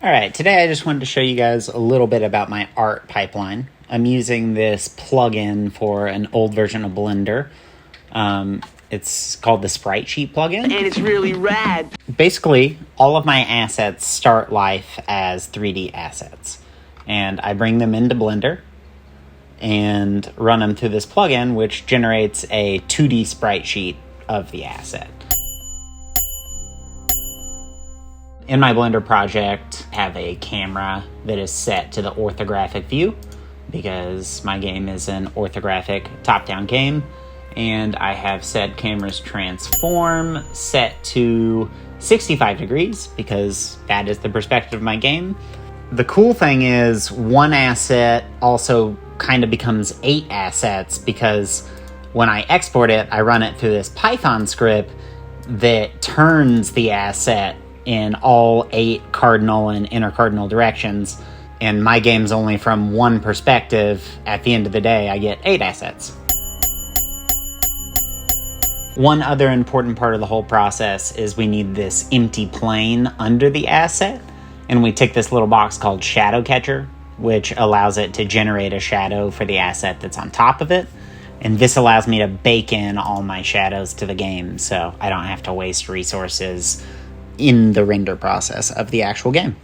All right, today I just wanted to show you guys a little bit about my art pipeline. I'm using this plugin for an old version of Blender. It's called the Sprite Sheet plugin. And it's really rad. Basically, all of my assets start life as 3D assets. And I bring them into Blender and run them through this plugin, which generates a 2D sprite sheet of the asset. In my Blender project, I have a camera that is set to the orthographic view because my game is an orthographic top-down game, and I have set camera's transform set to 65 degrees because that is the perspective of my game. The cool thing is one asset also kind of becomes 8 assets because when I export it, I run it through this Python script that turns the asset in all 8 cardinal and intercardinal directions. And my game's only from one perspective. At the end of the day, I get 8 assets. One other important part of the whole process is we need this empty plane under the asset. And we tick this little box called Shadow Catcher, which allows it to generate a shadow for the asset that's on top of it. And this allows me to bake in all my shadows to the game, so I don't have to waste resources in the render process of the actual game.